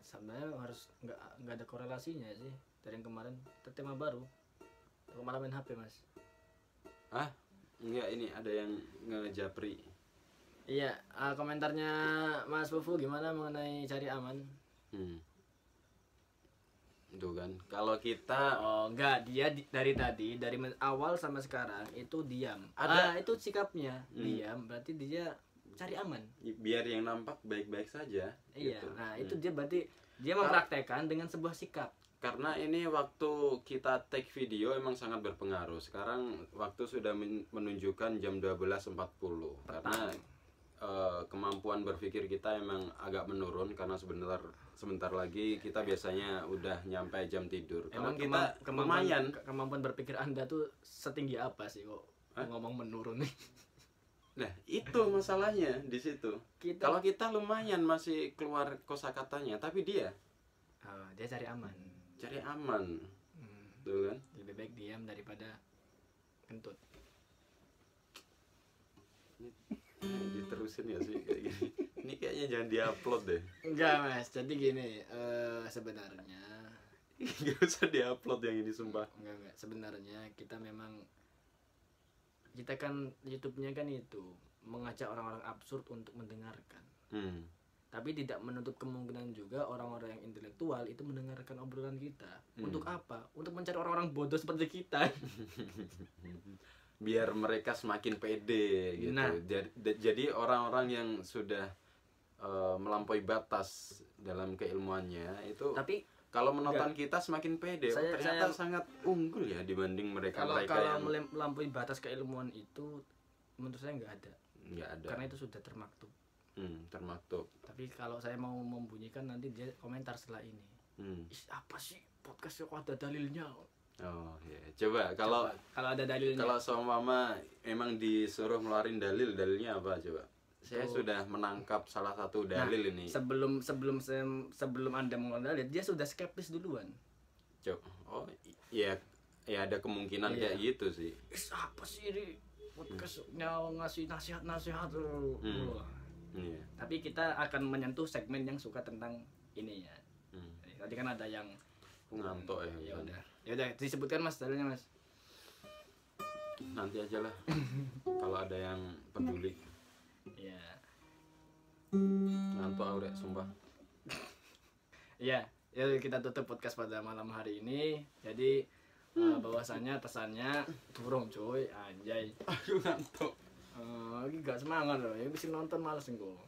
sebenarnya harus nggak ada korelasinya sih dari yang kemarin. Itu tema baru. Aku malah main HP mas. Ah, enggak, ini ada yang ngejapri. Iya, komentarnya Mas Fufu gimana mengenai cari aman? Itu kan, kalau kita Oh enggak, dia dari tadi dari awal sama sekarang itu diam. Itu sikapnya diam, berarti dia cari aman. biar yang nampak baik-baik saja. Iya, gitu. nah itu dia berarti dia mempraktekkan dengan sebuah sikap. Karena ini waktu kita take video emang sangat berpengaruh. Sekarang waktu sudah menunjukkan jam 12.40. Karena kemampuan berpikir kita emang agak menurun karena sebentar lagi kita biasanya udah nyampe jam tidur. Kalau kita kemampuan berpikir Anda tuh setinggi apa sih kok ngomong menurun nih? Nah, itu masalahnya di situ. Kalau kita lumayan masih keluar kosakatanya, tapi dia cari aman. Cari aman. Tuh kan? Lebih baik diam daripada kentut. Diterusin ya sih kayak gini. Ini kayaknya jangan diupload deh. Enggak mas, jadi gini sebenarnya nggak usah diupload yang ini sumpah. Enggak sebenarnya kita kan YouTube-nya kan itu mengajak orang-orang absurd untuk mendengarkan. Tapi tidak menutup kemungkinan juga orang-orang yang intelektual itu mendengarkan obrolan kita. Untuk apa? Untuk mencari orang-orang bodoh seperti kita. Biar mereka semakin pede gitu. Nah. Jadi orang-orang yang sudah melampaui batas dalam keilmuannya itu, tapi kalau menonton kita semakin pede, ternyata sangat unggul ya dibanding mereka kalau yang melampaui batas keilmuan itu menurut saya nggak ada. Karena itu sudah termaktub. Termaktub. Tapi kalau saya mau membunyikan nanti dia komentar setelah ini. Apa sih podcast kok ada dalilnya? Oh ya, coba kalau ada dalilnya. Kalau seumpama emang disuruh ngeluarin dalilnya apa coba? Saya sudah menangkap salah satu dalil ini. Sebelum Anda mengeluarkan dalil, dia sudah skeptis duluan. Oh iya, ya ada kemungkinan kayak gitu sih. Apa sih ini podcastnya ngasih nasihat Iya. Tapi kita akan menyentuh segmen yang suka tentang ini ya. Tadi kan ada yang ngantuk ya. Ya udah disebutkan mas dalilnya mas. Nanti aja lah. Kalau ada yang peduli. Iya. Ngantuk Aurek sumpah. Iya, ya kita tutup podcast pada malam hari ini. Jadi bahwasannya pesannya turun cuy, anjay. Aku ngantuk. Ini gak semangat loh, yang bisa nonton males gue.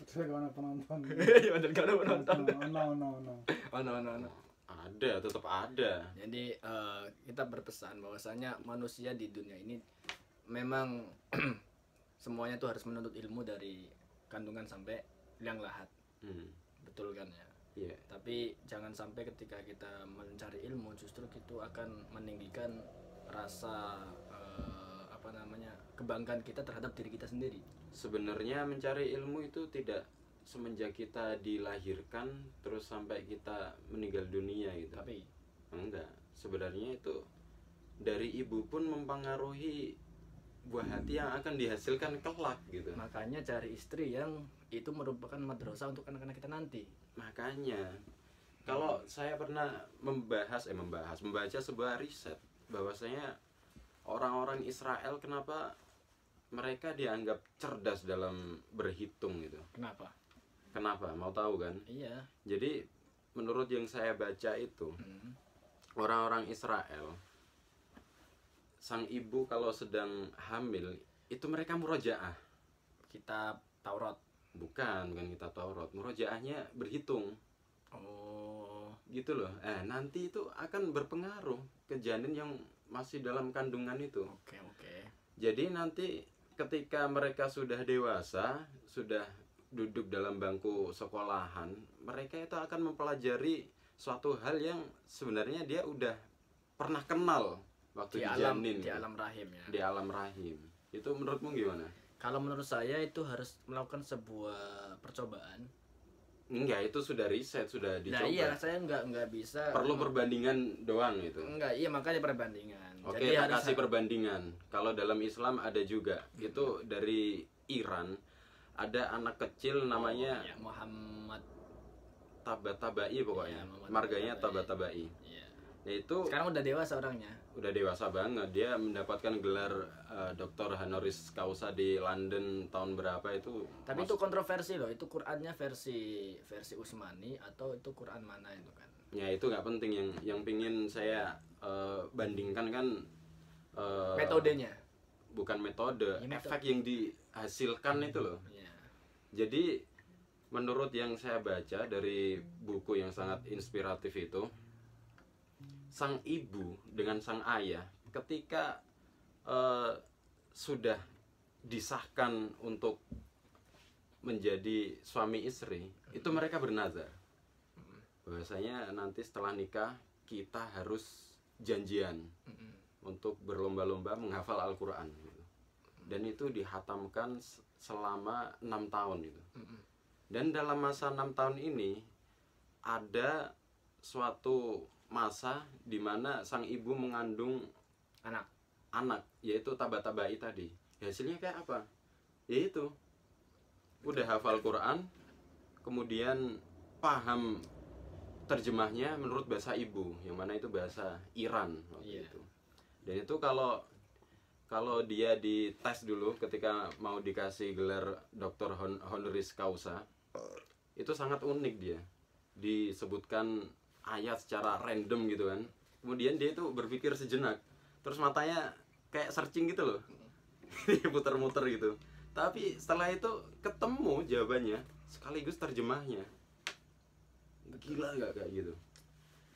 Saya gak ada penonton. Iya bener gak ada penonton. No. Ada, tetap ada. Jadi kita berpesan bahwasanya manusia di dunia ini memang semuanya tuh harus menuntut ilmu dari kandungan sampai liang lahat. Betul kan ya? Iya. Tapi jangan sampai ketika kita mencari ilmu justru itu akan meninggikan rasa kebanggaan kita terhadap diri kita sendiri. Sebenarnya mencari ilmu itu tidak semenjak kita dilahirkan terus sampai kita meninggal dunia gitu. Tapi enggak, sebenarnya itu dari ibu pun mempengaruhi buah hati yang akan dihasilkan kelak gitu. Makanya cari istri yang itu merupakan madrasah untuk anak-anak kita nanti. Makanya kalau saya pernah membaca sebuah riset bahwasanya orang-orang Israel kenapa mereka dianggap cerdas dalam berhitung gitu. Kenapa? Mau tahu kan? Iya. Jadi menurut yang saya baca itu orang-orang Israel, sang ibu kalau sedang hamil itu mereka murojaah. Kitab Taurat. Bukan kitab Taurat. Murojaahnya berhitung. Oh, gitu loh. Nanti itu akan berpengaruh ke janin yang masih dalam kandungan itu. Oke. Jadi nanti ketika mereka sudah dewasa, sudah duduk dalam bangku sekolahan, mereka itu akan mempelajari suatu hal yang sebenarnya dia udah pernah kenal waktu di janin, di alam rahim ya. Di alam rahim. Itu menurutmu gimana? Kalau menurut saya itu harus melakukan sebuah percobaan. Enggak, itu sudah riset, sudah dicoba. Nah iya, saya nggak bisa. Perlu perbandingan doang itu. Enggak, iya makanya perbandingan. Oke, kita kasih perbandingan. Kalau dalam Islam ada juga. Itu dari Iran. Ada anak kecil namanya Muhammad Tabatabai pokoknya. Iya, Muhammad Marganya Tabatabai. Tabatabai. Iya. Yaitu Sekarang udah dewasa orangnya. udah dewasa banget, dia mendapatkan gelar doktor honoris causa di London tahun berapa itu. Tapi itu kontroversi loh, itu Qurannya versi Utsmani atau itu Quran mana itu kan? Ya itu nggak penting, yang pingin saya bandingkan kan Metodenya. bukan metode, efek yang dihasilkan itu loh. Iya. Jadi menurut yang saya baca dari buku yang sangat inspiratif itu, sang ibu dengan sang ayah ketika sudah disahkan untuk menjadi suami istri, itu mereka bernazar bahwasanya nanti setelah nikah kita harus janjian untuk berlomba-lomba menghafal Al-Quran gitu. Dan itu dihatamkan selama 6 tahun gitu. Dan dalam masa 6 tahun ini ada suatu masa di mana sang ibu mengandung anak yaitu Tabatabai tadi. Hasilnya kayak apa? Yaitu udah hafal Quran, kemudian paham terjemahnya menurut bahasa ibu, yang mana itu bahasa Iran waktu itu. Dan itu kalau dia dites dulu ketika mau dikasih gelar doktor honoris causa, itu sangat unik dia. Disebutkan ayat secara random gitu kan. Kemudian dia itu berpikir sejenak. Terus matanya kayak searching gitu loh. Puter-muter gitu. Tapi setelah itu ketemu jawabannya sekaligus terjemahnya. Gila gak kayak gitu?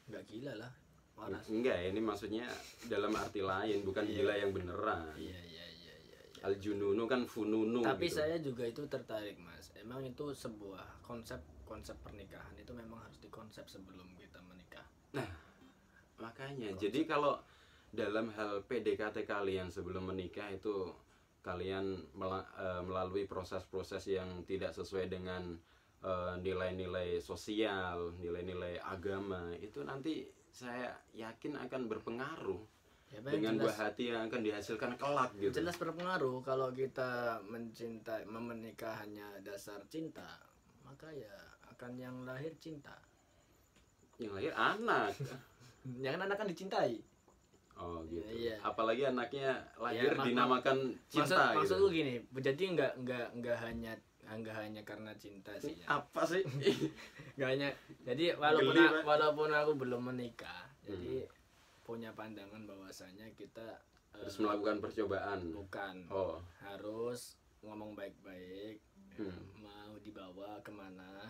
Nggak gila lah. Waras. Enggak, ini maksudnya dalam arti lain, bukan gila yang beneran. Iya. Al-jununu kan fununu. Tapi gitu. saya juga itu tertarik mas. Emang itu sebuah konsep pernikahan itu memang harus dikonsep sebelum kita menikah. Nah, makanya. Jadi kalau dalam hal PDKT kalian sebelum menikah itu kalian melalui proses-proses yang tidak sesuai dengan nilai-nilai sosial, nilai-nilai agama, itu nanti saya yakin akan berpengaruh Ya, dengan jelas, buah hati yang akan dihasilkan kelak gitu. jelas berpengaruh. Kalau kita menikah hanya dasar cinta, maka ya akan yang lahir cinta. Yang lahir anak. Yang anak kan dicintai. Oh gitu. Iya. Apalagi anaknya lahir Ya, dinamakan cinta maksudku gitu. gini, jadi nggak hanya karena cinta sih ya. Apa sih? Nggak hanya. Jadi Geli, Pak. walaupun aku belum menikah, jadi punya pandangan bahwasanya kita Harus melakukan percobaan. bukan Oh. harus ngomong baik-baik, mau dibawa kemana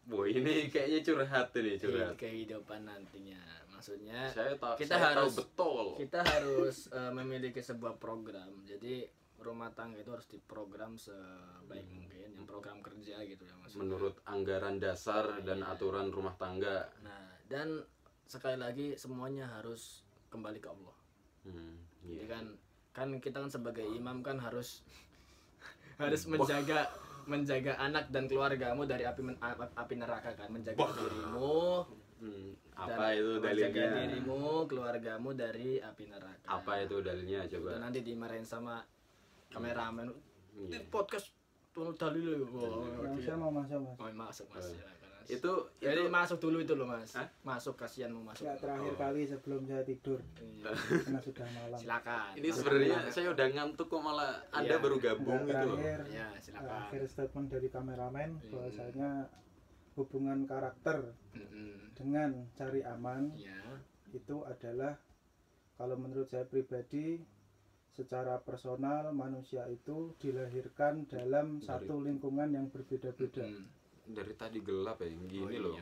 Boy, ini kayaknya curhat ini, curhat. kehidupan nantinya. Maksudnya Saya tahu harus betul. kita harus memiliki sebuah program. Jadi rumah tangga itu harus diprogram sebaik mungkin, yang program kerja gitu ya maksudnya. Menurut anggaran dasar dan aturan rumah tangga. Nah, dan sekali lagi semuanya harus kembali ke Allah. Jadi Iya. kan kita kan sebagai imam kan harus menjaga anak dan keluargamu dari api neraka kan, menjaga dirimu. Apa itu menjaga dalilnya? dirimu, keluargamu dari api neraka. Apa itu dalilnya Itu coba? nanti dimarahin sama kameramen. Iya. Di podcast tuh dalil. Saya mau masuk mas. Oh, masuk Mas. Silakan, Mas. Itu Jadi masuk dulu itu loh Mas. Hah? Masuk, kasihan mau masuk. Ya terakhir kali sebelum saya tidur Iya. karena sudah malam. Silakan. ini sebenarnya saya udah ngantuk kok malah Anda Iya. baru gabung Nah, gitu loh. terakhir Ya, silakan. akhir statement dari kameramen bahwasanya hubungan karakter dengan cari aman Ya. itu adalah, kalau menurut saya pribadi, secara personal manusia itu dilahirkan dalam satu lingkungan yang berbeda-beda. Dari tadi gelap ya, gini loh.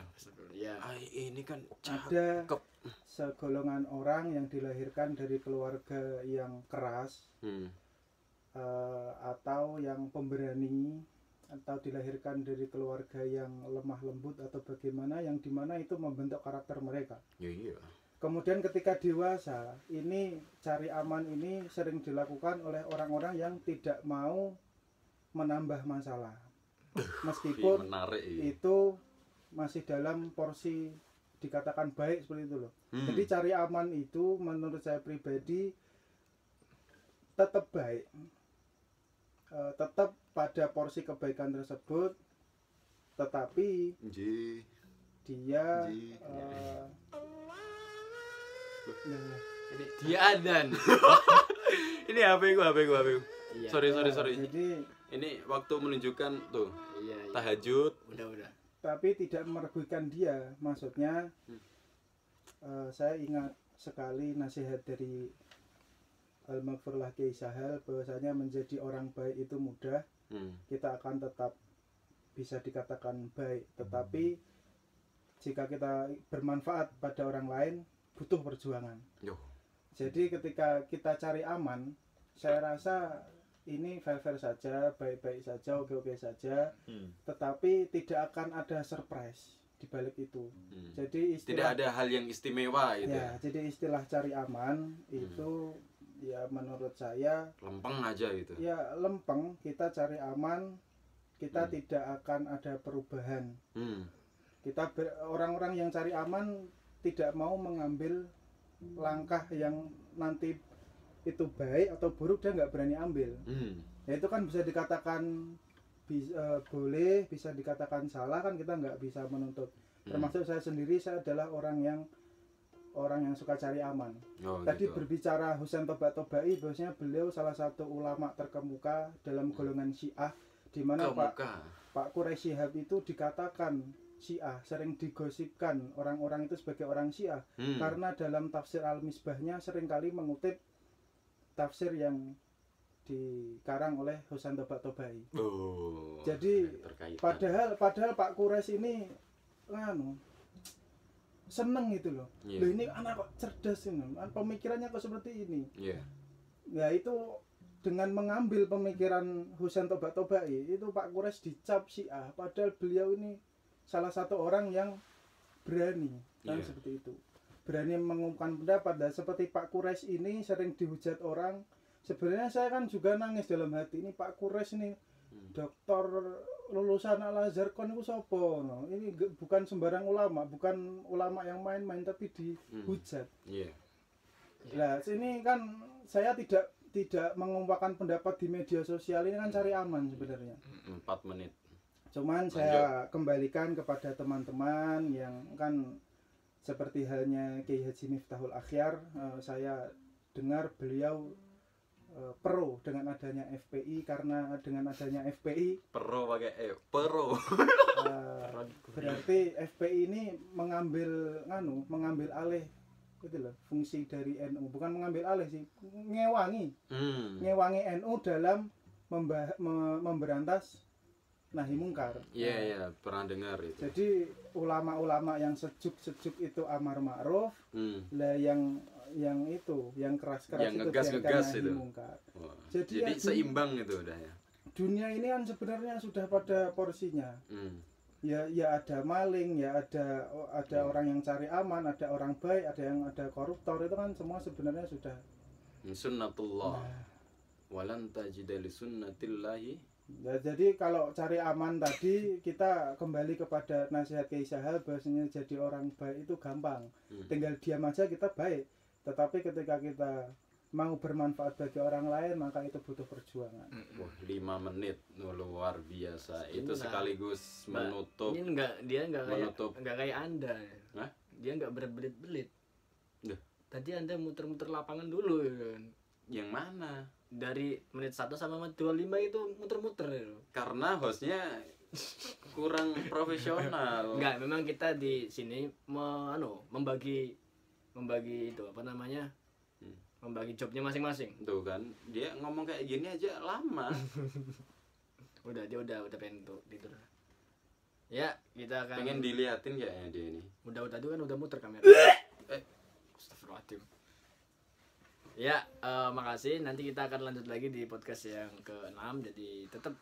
Iya. Ini kan Ada cakep. segolongan orang yang dilahirkan dari keluarga yang keras atau yang pemberani, atau dilahirkan dari keluarga yang lemah lembut atau bagaimana, yang dimana itu membentuk karakter mereka. Ya iya. Kemudian ketika dewasa, ini cari aman ini sering dilakukan oleh orang-orang yang tidak mau menambah masalah. Meskipun Menarik ini. itu masih dalam porsi dikatakan baik seperti itu loh. Jadi cari aman itu menurut saya pribadi tetap baik. Tetap pada porsi kebaikan tersebut, tetapi dia ini dia adzan. Ini HP gua. Iya. Sorry. Jadi Ini waktu menunjukkan tuh Iya. tahajud. Udah. tapi tidak merugikan dia, maksudnya saya ingat sekali nasihat dari Al-Maghfurlah Kiai Sahal bahwasanya menjadi orang baik itu mudah. Kita akan tetap bisa dikatakan baik, tetapi jika kita bermanfaat pada orang lain butuh perjuangan. Jadi ketika kita cari aman, saya rasa ini fair-fair saja, baik-baik saja, oke-oke saja, tetapi tidak akan ada surprise di balik itu. Jadi Tidak ada hal yang istimewa gitu. ya, jadi istilah cari aman itu ya menurut saya Lempeng aja gitu. ya lempeng. Kita cari aman, kita tidak akan ada perubahan. Orang-orang yang cari aman tidak mau mengambil langkah yang nanti itu baik atau buruk, dia nggak berani ambil. Ya itu kan bisa dikatakan boleh, bisa dikatakan salah, kan kita nggak bisa menuntut. Termasuk saya sendiri, saya adalah orang yang suka cari aman. Tadi gitu. berbicara Husain Toba-Tobai, bahwasanya beliau salah satu ulama terkemuka dalam golongan Syiah, di mana Pak Quraisy Shihab itu dikatakan Syiah, sering digosipkan orang-orang itu sebagai orang Syiah, karena dalam tafsir Al-Misbahnya seringkali mengutip tafsir yang dikarang oleh Husain Toba-Tobai. Jadi padahal Pak Quraisy ini seneng gitu loh. Loh ini anak kok cerdas ini, pemikirannya kok seperti ini. Ya itu dengan mengambil pemikiran Husain Toba-Tobai itu Pak Quraisy dicap Syiah, padahal beliau ini salah satu orang yang berani kan seperti itu. Berani mengungkapkan pendapat. Dan seperti Pak Quraisy ini sering dihujat orang. Sebenarnya saya kan juga nangis dalam hati, ini Pak Quraisy ini dokter lulusan Al-Azhar kon itu sapa no? Ini bukan sembarang ulama, bukan ulama yang main-main, tapi dihujat. Nah, sini kan saya tidak mengumpulkan pendapat di media sosial, ini kan cari aman sebenarnya. 4 menit. Cuman saya kembalikan kepada teman-teman yang kan seperti halnya Kiai Haji Miftahul Akhyar, saya dengar beliau pro dengan adanya FPI, karena dengan adanya FPI berarti FPI ini mengambil alih gitu loh, fungsi dari NU, bukan mengambil alih sih, ngewangi NU dalam memberantas nahi mungkar. Iya, pernah dengar itu. Jadi ulama-ulama yang sejuk-sejuk itu amar ma'ruf, lah yang keras-keras yang itu ngegas-ngegas nahi itu. mungkar. Jadi seimbang itu udah ya. Dunia ini kan sebenarnya sudah pada porsinya. Ya ada maling, ya ada orang yang cari aman, ada orang baik, ada koruptor, itu kan semua sebenarnya sudah Sunnatullah. Walan tajida li sunnatillahi. Ya, jadi kalau cari aman tadi kita kembali kepada nasihat Kiai Sahal bahwasanya jadi orang baik itu gampang. Tinggal diam aja kita baik. Tetapi ketika kita mau bermanfaat bagi orang lain maka itu butuh perjuangan. Wah, 5 menit luar biasa. Itu sekaligus menutup. Ini dia enggak kayak Anda. Hah? Dia enggak berbelit-belit. Duh. Tadi Anda muter-muter lapangan dulu kan. Yang mana? Dari menit 1 sampai menit 25 itu muter-muter ya. Karena hostnya kurang profesional. Enggak, memang kita di sini membagi itu apa namanya? Membagi jobnya masing-masing. Tuh kan, dia ngomong kayak gini aja lama. Dia udah pengen tidur. Ya, kita akan Pengen diliatin kayaknya dia ini. Udah tadi kan udah muter kamera. Astagfirullahaladzim. Ya, makasih. Nanti kita akan lanjut lagi di podcast yang ke-6. Jadi tetap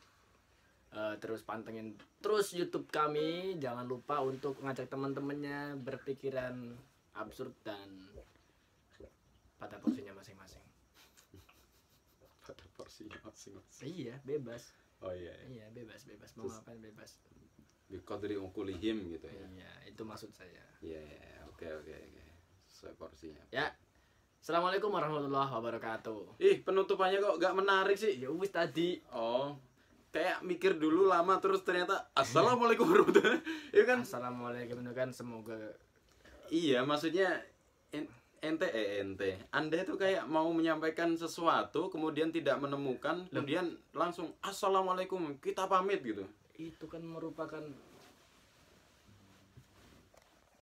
terus pantengin terus YouTube kami. Jangan lupa untuk ngajak teman-temannya berpikiran absurd dan pada porsinya masing-masing. Pada porsinya masing-masing. Iya, bebas. Oh iya. Iya, bebas. Mau ngapain bebas. Biqadri uqulihim gitu ya. Iya, itu maksud saya. Iya, oke. Sesuai porsinya. Ya. Assalamualaikum warahmatullahi wabarakatuh. Ih, penutupannya kok gak menarik sih? Ya wis tadi. Oh. kayak mikir dulu lama terus ternyata assalamualaikum warahmatullahi wabarakatuh. Ya kan? Assalamualaikum itu kan semoga. Iya, maksudnya ente Anda itu kayak mau menyampaikan sesuatu kemudian tidak menemukan, kemudian langsung assalamualaikum, kita pamit gitu. Itu kan merupakan